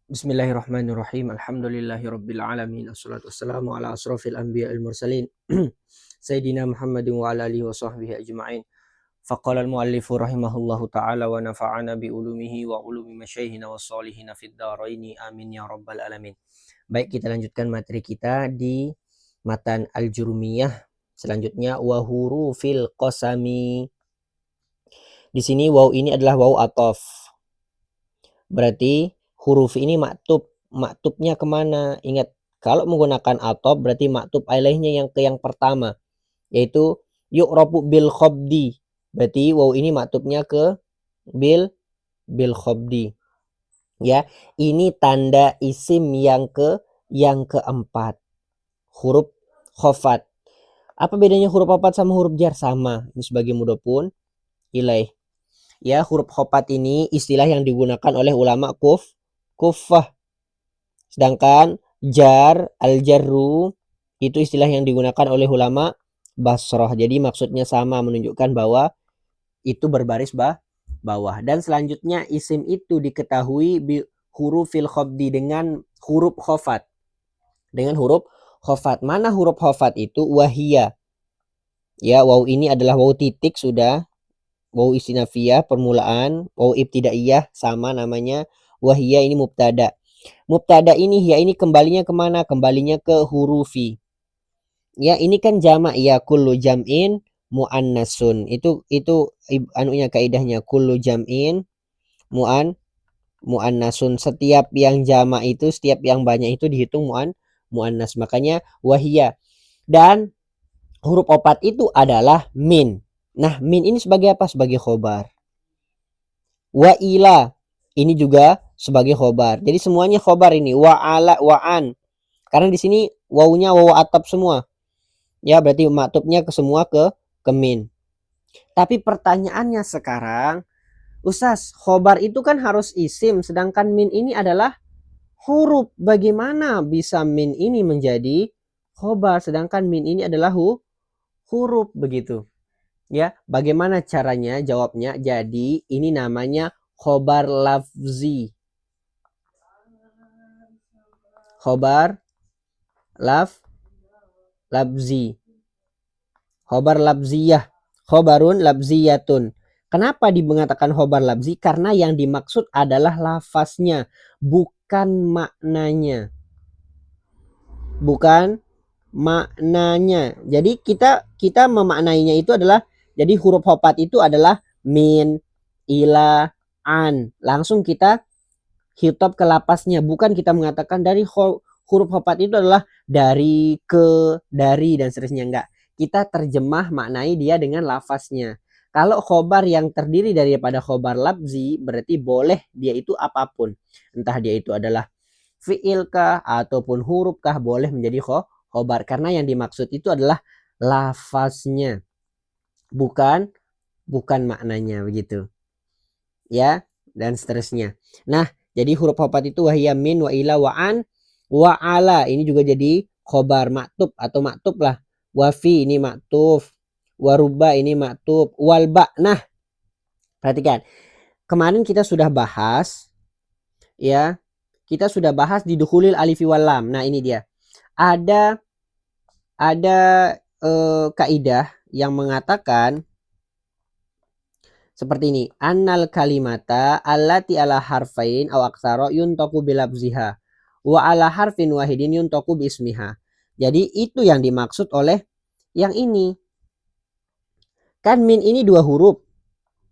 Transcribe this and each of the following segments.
Bismillahirrahmanirrahim. Alhamdulillahirabbil alamin. Wassalatu wassalamu ala asrofil anbiya'il mursalin. Sayyidina Muhammadin wa ala alihi wa sahbihi ajma'in. Faqala al-muallifu rahimahullahu ta'ala wa nafa'ana bi ulumihi wa ulumi masyaihina wa salihina fid dharaini amin ya rabbal alamin. Baik, kita lanjutkan materi kita di matan al-jurumiyah. Selanjutnya wa hurufil qasami. Di sini waw ini adalah waw atof. Berarti huruf ini maktub. Maktubnya kemana? Ingat, kalau menggunakan atof berarti maktub alaihnya yang pertama, yaitu yu'rabu bil khobdi. Berarti waw ini maktubnya ke bil khobdi. Ya, ini tanda isim yang keempat. Huruf khofat. Apa bedanya huruf khofat sama huruf jar? Sama. Ini sebagai mudhofun ilaih. Ya, huruf khofat ini istilah yang digunakan oleh ulama kufah. Sedangkan jar, al-jarru itu istilah yang digunakan oleh ulama Basrah. Jadi maksudnya sama, menunjukkan bahwa itu berbaris bawah. Dan selanjutnya isim itu diketahui bi hurufil khobdi, dengan huruf khofat. Dengan huruf khofat. Mana huruf khofat itu? Wahia. Ya, waw ini adalah waw titik sudah. Waw istinafiyah permulaan, waw ibtidaiyah sama namanya. Wahia ini mubtada. Mubtada ini ya ini kembalinya kemana? Kembalinya ke hurufi. Ya, ini kan jamak ya, kullu jam'in muannasun. Itu anunya kaidahnya, kullu jam'in muannasun. Setiap yang jamak itu, setiap yang banyak itu dihitung muannas. Makanya wahia. Dan huruf opat itu adalah min. Nah, min ini sebagai apa? Sebagai khobar. Wa ila ini juga sebagai khobar. Jadi semuanya khobar ini. Wa ala, wa an. Karena di sini wawunya wawu atap semua. Ya, berarti maktubnya ke semua ke min. Tapi pertanyaannya sekarang, Ustaz, khobar itu kan harus isim, sedangkan min ini adalah huruf. Bagaimana bisa min ini menjadi khobar, sedangkan min ini adalah huruf begitu? Ya, bagaimana caranya? Jawabnya, jadi ini namanya khobar lafzi. Khobar lafzi. Khobar lafziyah. Khobarun lafziyatun. Kenapa mengatakan khobar lafzi? Karena yang dimaksud adalah lafaznya, bukan maknanya. Bukan maknanya. Jadi kita memaknainya itu adalah, jadi huruf khopat itu adalah min, ila, an. Langsung kita hitop ke lapasnya, bukan kita mengatakan dari huruf khopat itu adalah dari, ke, dari, dan seterusnya. Enggak. Kita terjemah maknai dia dengan lafaznya. Kalau khobar yang terdiri daripada khobar lafzi, berarti boleh dia itu apapun. Entah dia itu adalah fi'il kah ataupun huruf kah, boleh menjadi khobar. Karena yang dimaksud itu adalah lafaznya, bukan maknanya begitu. Ya, dan seterusnya. Nah, jadi huruf khobar itu wahia min, wa ila, wa an, wa ala. Ini juga jadi khobar maktub atau maktub lah. Wafi ini maktuf, waruba ini maktub, walba. Nah, perhatikan. Kemarin kita sudah bahas, ya, kita sudah bahas di dukhulil alifi wal lam. Nah, ini dia. Ada kaidah yang mengatakan seperti ini. Annal kalimata allati ala harfain aw aktsara yuntaku bilabziha wa ala harfin wahidin yuntaku bismiha. Jadi itu yang dimaksud oleh yang ini. Kan min ini 2 huruf.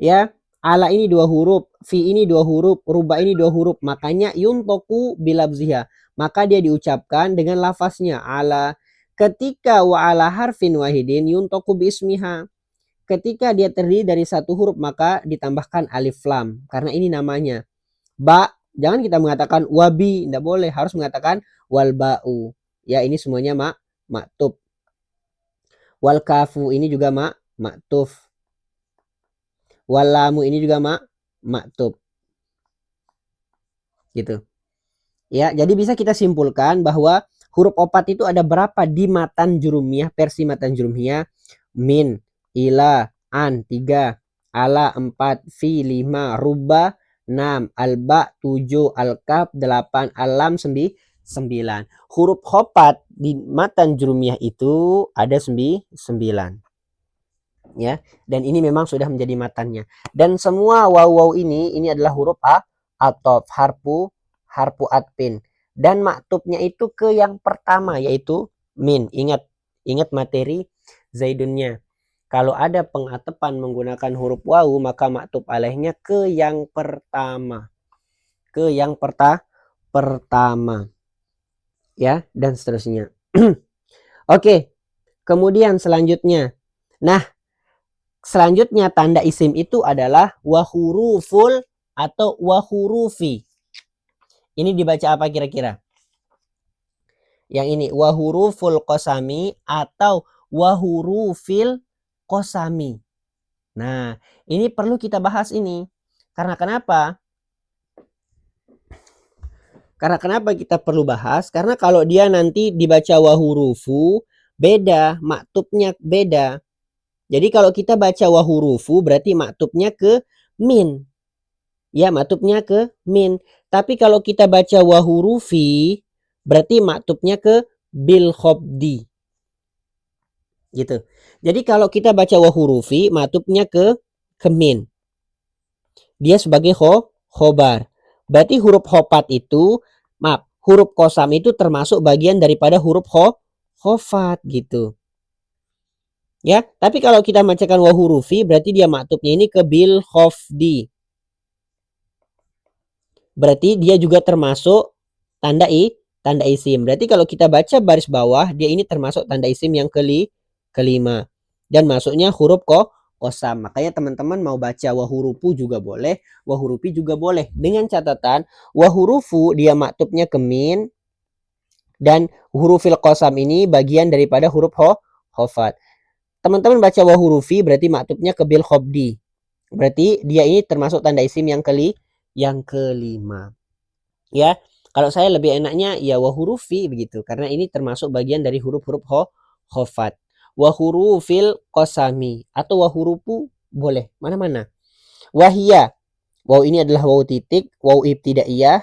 Ya, ala ini 2 huruf, fi ini 2 huruf, ruba ini 2 huruf. Makanya yuntaku bilabziha. Maka dia diucapkan dengan lafaznya ala. Ketika wa ala harfin wahidin yuntaku bismiha. Ketika dia terdiri dari 1 huruf maka ditambahkan alif lam. Karena ini namanya ba. Jangan kita mengatakan wabi, tidak boleh, harus mengatakan wal ba'u. Ya, ini semuanya maktub. Wal kafu ini juga maktuf. Wal lamu ini juga maktub. Gitu. Ya, jadi bisa kita simpulkan bahwa huruf opat itu ada berapa di matan jurumiyah, versi matan jurumiyah? Min, ila, an 3, ala 4, fi 5, ruba 6, al-ba 7, al-kaf 8, al-lam 9. Huruf khopat di matan jurumiyah itu ada 9, ya. Dan ini memang sudah menjadi matannya. Dan semua waw ini adalah huruf atop, harfu atpin. Dan maktubnya itu ke yang pertama yaitu min. Ingat materi zaidunnya. Kalau ada pengatepan menggunakan huruf wawu maka maktub alaihnya ke yang pertama. Ke yang pertama. Ya, dan seterusnya. Oke. Kemudian selanjutnya. Nah, selanjutnya tanda isim itu adalah wahuruful atau wahurufi. Ini dibaca apa kira-kira? Yang ini wahuruful qasami atau wahurufil qasami. Nah, ini perlu kita bahas ini. Karena kenapa? Karena kenapa kita perlu bahas? Karena kalau dia nanti dibaca wahurufu, beda, maktubnya beda. Jadi kalau kita baca wahurufu berarti maktubnya ke min. Ya, maktubnya ke min. Tapi kalau kita baca wahurufi berarti maktubnya ke bil khobdi. Gitu. Jadi kalau kita baca wahurufi maktubnya ke min. Dia sebagai khobar. Berarti huruf khopat itu, maaf, huruf kosam itu termasuk bagian daripada huruf khofat gitu. Ya, tapi kalau kita bacakan wahurufi berarti dia maktubnya ini ke bil khofdi. Berarti dia juga termasuk tanda isim. Berarti kalau kita baca baris bawah dia ini termasuk tanda isim yang kelima. Dan masuknya huruf kosam. Makanya teman-teman mau baca wahurufu juga boleh, wahurufi juga boleh. Dengan catatan wahurufu dia maktubnya ke min dan hurufil kosam ini bagian daripada huruf khofat. Teman-teman baca wahurufi berarti maktubnya ke bil khobdi. Berarti dia ini termasuk tanda isim yang kelima. Ya, kalau saya lebih enaknya ya wahurufi begitu karena ini termasuk bagian dari huruf-huruf khofat. Wahurufil qasami atau wahurufu boleh mana-mana. Wahia, waw ini adalah waw titik, waw ibtidaiyah.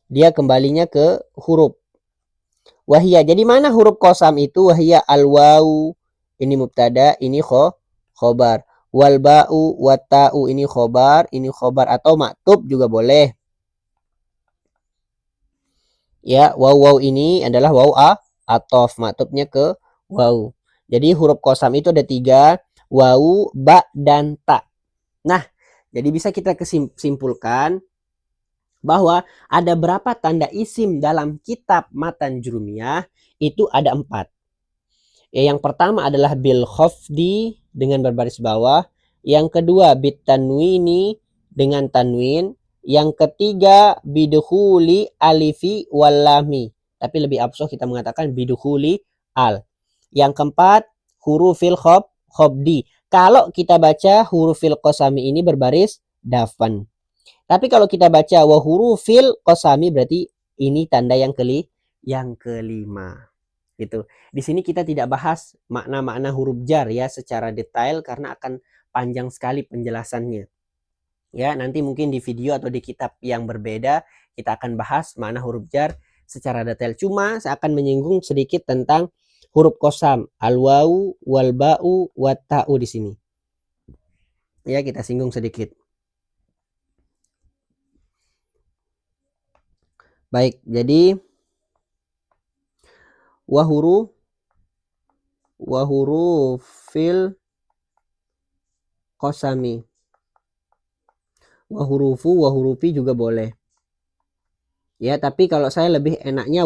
Dia kembalinya ke huruf. Wahia, jadi mana huruf qasam itu? Wahia al-waw, ini mubtada, ini khobar. Wal ba'u wat ta'u ini khobar atau maktub juga boleh. Ya, waw ini adalah waw atof, maktubnya ke waw. Jadi huruf kosam itu ada 3, waw, ba, dan ta. Nah, jadi bisa kita kesimpulkan bahwa ada berapa tanda isim dalam kitab matan jurumiyah? Itu ada 4. Ya, yang pertama adalah bil khofdi dengan berbaris bawah. Yang kedua bit tanwini dengan tanwin. Yang ketiga bidukhuli alifi walami. Tapi lebih absoh kita mengatakan bidukhuli al. Yang keempat hurufil khobdi. Kalau kita baca hurufil qasami ini berbaris dafan. Tapi kalau kita baca wa hurufil qasami berarti ini tanda yang kelima. Gitu. Di sini kita tidak bahas makna-makna huruf jar ya secara detail karena akan panjang sekali penjelasannya. Ya, nanti mungkin di video atau di kitab yang berbeda kita akan bahas makna huruf jar secara detail. Cuma saya akan menyinggung sedikit tentang huruf qasam, al-wawu, wal ba'u, wat ta'u di sini. Ya, kita singgung sedikit. Baik, jadi wahurufil qasami. Wahurufu, wahurufi juga boleh. Ya, tapi kalau saya lebih enaknya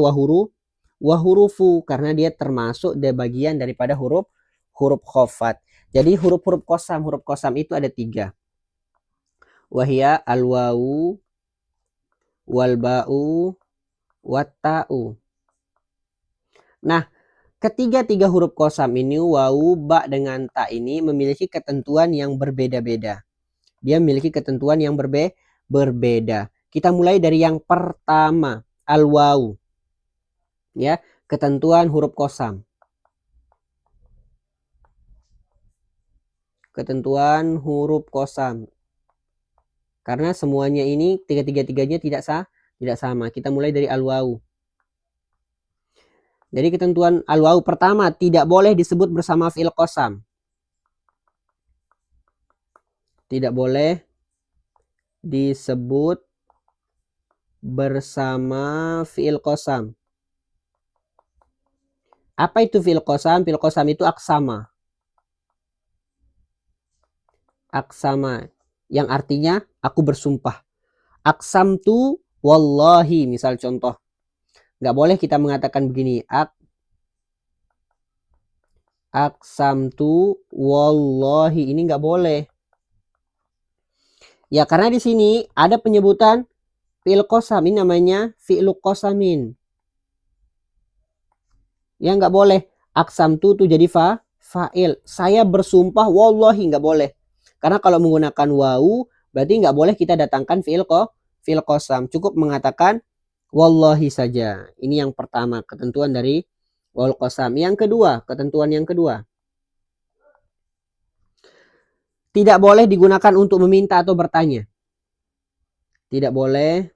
wahurufu karena dia termasuk bagian daripada huruf khofat. Jadi huruf-huruf kosam itu ada 3. Wahia al-wawu, wal ba'u, wat ta'u. Nah, ketiga huruf kosam ini wawu, ba dengan ta ini memiliki ketentuan yang berbeda-beda. Dia memiliki ketentuan yang berbeda. Kita mulai dari yang pertama, al-wawu. Ya, ketentuan huruf kosam. Ketentuan huruf kosam. Karena semuanya ini tiga-tiganya tidak sama. Kita mulai dari al-wawu. Jadi ketentuan al-wawu pertama, tidak boleh disebut bersama fi'il qasam. Tidak boleh disebut bersama fi'il qasam. Apa itu fi'il qasam? Fi'il qasam itu aksama. Aksama yang artinya aku bersumpah. Aksam tu wallahi, misal contoh. Nggak boleh kita mengatakan begini, aksam tu wallahi, ini nggak boleh. Ya karena di sini ada penyebutan fi'il qasam, ini namanya fi'lu qasamin. Ya nggak boleh. Aksam tu jadi fa'il. Saya bersumpah wallahi, nggak boleh. Karena kalau menggunakan wawu berarti nggak boleh kita datangkan fi'il qasam. Cukup mengatakan wallahi saja. Ini yang pertama, ketentuan dari wawul qasam. Yang kedua, ketentuan yang kedua. Tidak boleh digunakan untuk meminta atau bertanya. Tidak boleh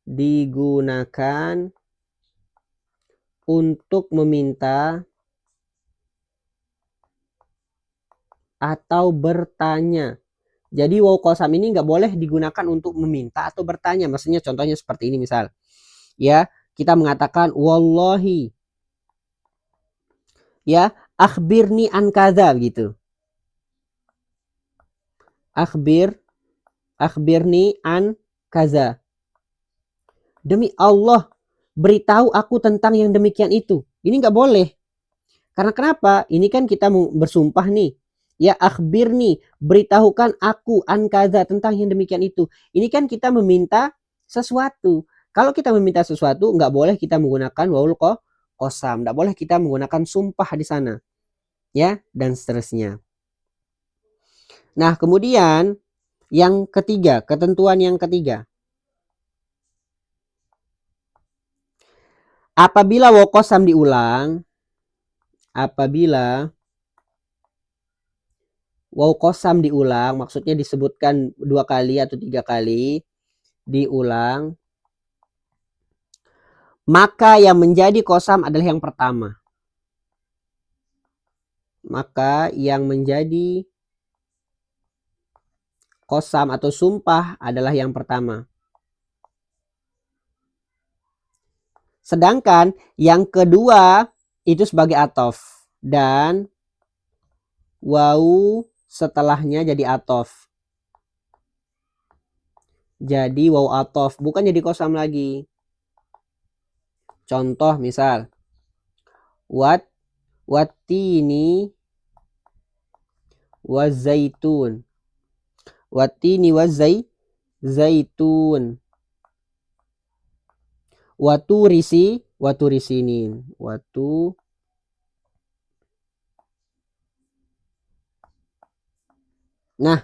digunakan untuk meminta atau bertanya. Jadi wawu qasam ini nggak boleh digunakan untuk meminta atau bertanya. Maksudnya contohnya seperti ini misal. Ya, kita mengatakan wallahi. Ya, akhbirni an kadza gitu. Akhbirni an kaza. Demi Allah, beritahu aku tentang yang demikian itu. Ini nggak boleh. Karena kenapa? Ini kan kita bersumpah nih. Ya akhbirni, beritahukan aku an kaza tentang yang demikian itu. Ini kan kita meminta sesuatu. Kalau kita meminta sesuatu, nggak boleh kita menggunakan wawul qasam. Nggak boleh kita menggunakan sumpah di sana. Ya, dan seterusnya. Nah, kemudian yang ketiga, ketentuan yang ketiga. Apabila wawu qasam diulang, apabila wawu qasam diulang, maksudnya disebutkan 2 kali atau 3 kali, diulang, maka yang menjadi qasam adalah yang pertama. Maka yang menjadi qasam atau sumpah adalah yang pertama. Sedangkan yang kedua itu sebagai atof. Dan wawu setelahnya jadi atof. Jadi wawu atof, bukan jadi qasam lagi. Contoh misal, wattini wazaitun. Wattini wazaitun. Waturisinin. Nah,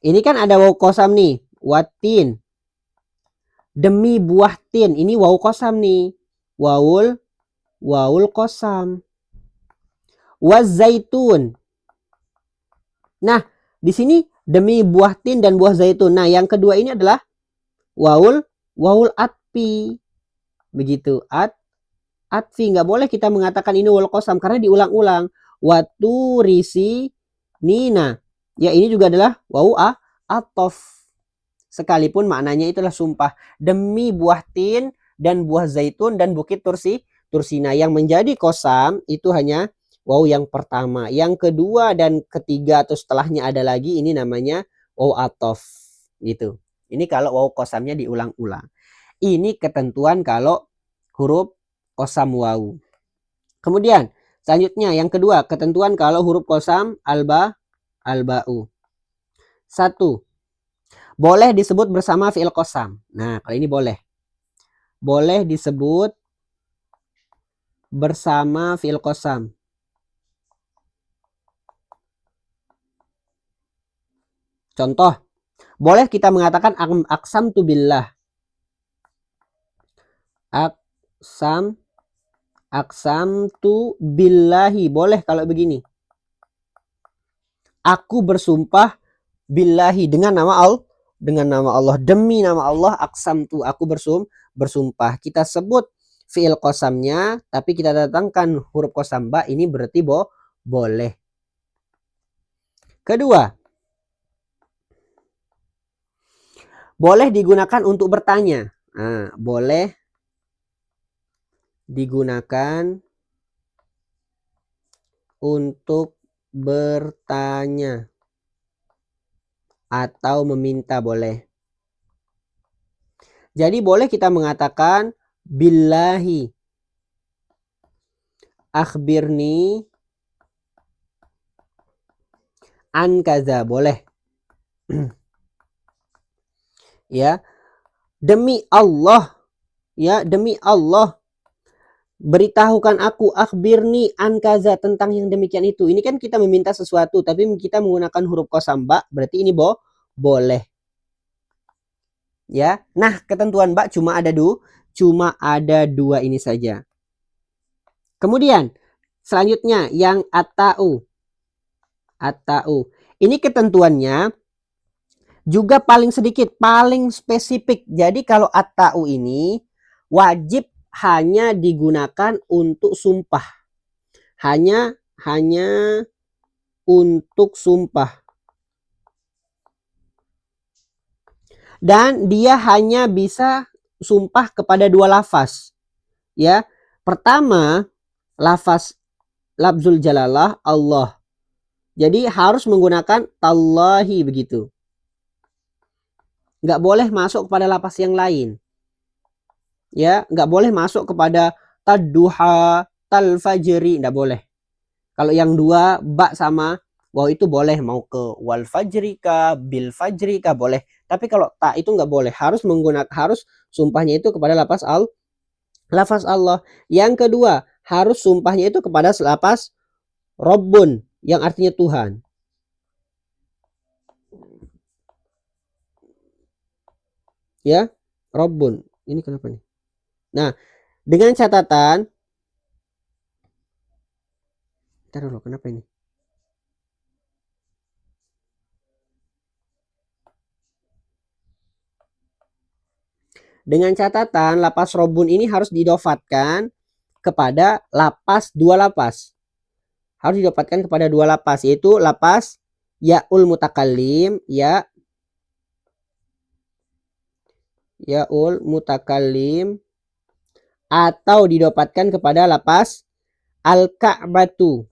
ini kan ada wawu qasam nih, watin. Demi buah tin, ini wawu qasam nih. Wawul qasam. Wazaitun. Nah, di sini demi buah tin dan buah zaitun. Nah, yang kedua ini adalah wawul atfi. Begitu, atfi. Nggak boleh kita mengatakan ini wawul qasam karena diulang-ulang. Waturisi nina. Ya, ini juga adalah wawu atof. Sekalipun maknanya itulah sumpah. Demi buah tin dan buah zaitun dan bukit Tursina. Yang menjadi qasam itu hanya wawu yang pertama. Yang kedua dan ketiga atau setelahnya ada lagi, ini namanya wawu atof. Gitu. Ini kalau wawu qasamnya diulang-ulang. Ini ketentuan kalau huruf qasam wawu. Kemudian selanjutnya yang kedua, ketentuan kalau huruf qasam alba'u. 1. Boleh disebut bersama fi'il qasam. Nah, kalau ini boleh. Boleh disebut bersama fi'il qasam. Contoh, boleh kita mengatakan aqsamtu billah. Aqsamtu billahi. Boleh kalau begini. Aku bersumpah billahi, dengan nama Allah, demi nama Allah, aqsamtu, aku bersumpah. Kita sebut fiil qasamnya, tapi kita datangkan huruf qasam ba, ini berarti boleh. Kedua, boleh digunakan untuk bertanya. Nah, boleh digunakan untuk bertanya atau meminta, boleh. Jadi boleh kita mengatakan billahi akhbirni an kaza, boleh. Ya, demi Allah, ya, demi Allah, beritahukan aku, akhbirni an kaza, tentang yang demikian itu. Ini kan kita meminta sesuatu, tapi kita menggunakan huruf qasam ba, berarti ini boleh. Ya, nah ketentuan ba cuma ada dua ini saja. Kemudian selanjutnya yang atau. Ini ketentuannya juga paling sedikit, paling spesifik. Jadi kalau atau ini wajib hanya digunakan untuk sumpah. Hanya untuk sumpah. Dan dia hanya bisa sumpah kepada dua lafaz. Ya. Pertama, lafaz lafzul jalalah Allah. Jadi harus menggunakan tallahi, begitu. Nggak boleh masuk kepada lafaz yang lain. Ya, nggak boleh masuk kepada tadduha, talfajri, nggak boleh. Kalau yang dua ba sama waw itu boleh, mau ke wal fajrika, bil fajrika boleh. Tapi kalau ta itu nggak boleh, harus sumpahnya itu kepada lafaz Allah. Yang kedua, harus sumpahnya itu kepada lafaz Rabbun, yang artinya Tuhan. Ya, Rabbun. Ini kenapa nih? Nah, dengan catatan, ntar dulu, kenapa ini? Dengan catatan, lapas robun ini harus didofatkan kepada dua lapas. Harus didofatkan kepada dua lapas, yaitu lapas yaul mutakallim, yaul mutakallim, atau didapatkan kepada lapas al-ka'batu.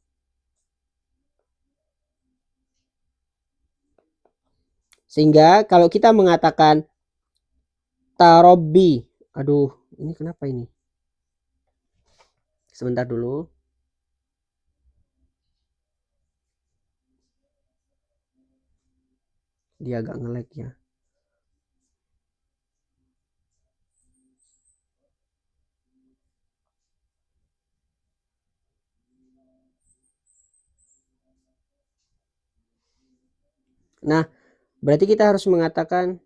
Sehingga kalau kita mengatakan tarobbi, aduh, ini kenapa ini? Sebentar dulu. Dia agak nge-lag ya. Nah, berarti kita harus mengatakan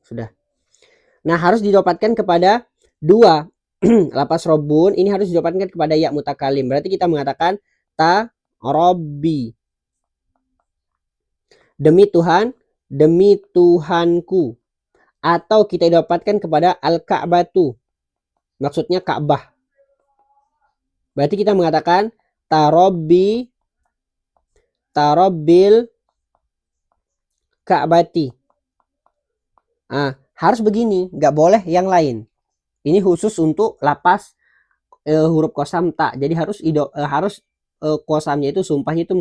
sudah. Nah, harus didapatkan kepada dua lapas robun, ini harus didapatkan kepada ya mutakalim. Berarti kita mengatakan ta robbi. Demi Tuhan, demi Tuhanku. Atau kita dapatkan kepada al-ka'batu. Maksudnya Ka'bah. Berarti kita mengatakan tarobbil Ka'bati. Harus begini, nggak boleh yang lain. Ini khusus untuk lapas huruf qasam ta. Jadi harus qasamnya itu, sumpahnya itu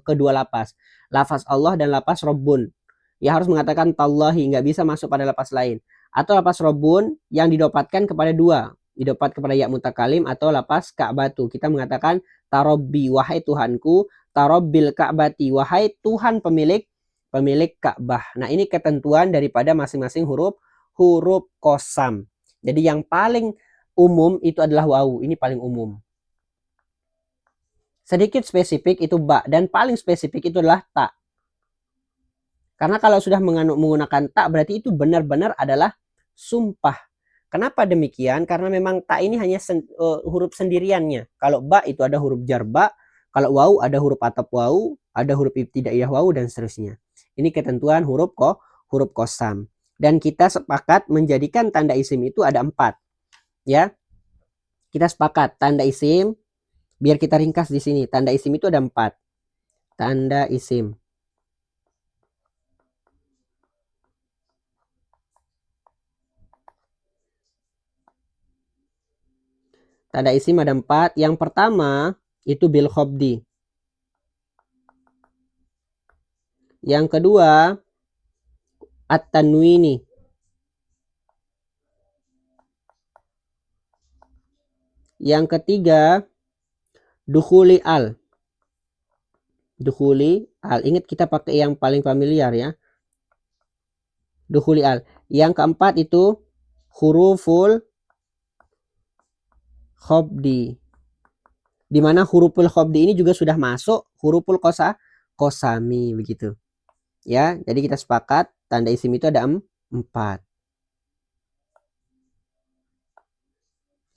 kedua lapas. Lafaz Allah dan lapas Rabbun. Ya harus mengatakan tallahi, nggak bisa masuk pada lapas lain. Atau lapas Rabbun yang didapatkan kepada dua. Didapat kepada ya mutakalim atau lapas Ka'batu. Kita mengatakan tarobbi, wahai Tuhanku, tarobbil Ka'bati, wahai Tuhan pemilik Ka'bah. Nah, ini ketentuan daripada masing-masing huruf qasam. Jadi yang paling umum itu adalah wawu, ini paling umum. Sedikit spesifik itu ba, dan paling spesifik itu adalah ta. Karena kalau sudah menggunakan ta, berarti itu benar-benar adalah sumpah. Kenapa demikian? Karena memang ta ini hanya huruf sendiriannya. Kalau ba itu ada huruf jar ba, kalau wau ada huruf atap wau, ada huruf ibtidaiyah wau dan seterusnya. Ini ketentuan huruf kosam. Dan kita sepakat menjadikan tanda isim itu ada 4. Ya. Kita sepakat tanda isim, biar kita ringkas di sini. Tanda isim itu ada 4. Tanda isim. Tanda isim ada 4. Yang pertama itu bil khobdi. Yang kedua at-tanwini. Yang ketiga dukhuli al. Dukhuli al. Ingat kita pakai yang paling familiar ya. Dukhuli al. Yang keempat itu huruful khobdi. Dimana huruful khobdi ini juga sudah masuk huruful kosami begitu. Ya, jadi kita sepakat tanda isim itu ada 4.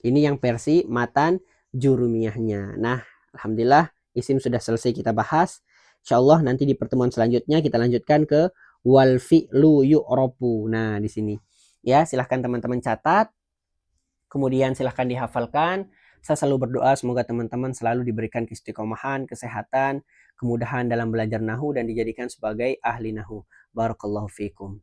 Ini yang versi matan jurumiyahnya. Nah, alhamdulillah isim sudah selesai kita bahas. Insyaallah nanti di pertemuan selanjutnya kita lanjutkan ke wal fi'lu yu'rabu. Nah, di sini. Ya, silahkan teman-teman catat. Kemudian silahkan dihafalkan. Saya selalu berdoa semoga teman-teman selalu diberikan keistiqomahan, kesehatan, kemudahan dalam belajar nahu dan dijadikan sebagai ahli nahu. Barakallahu fiikum.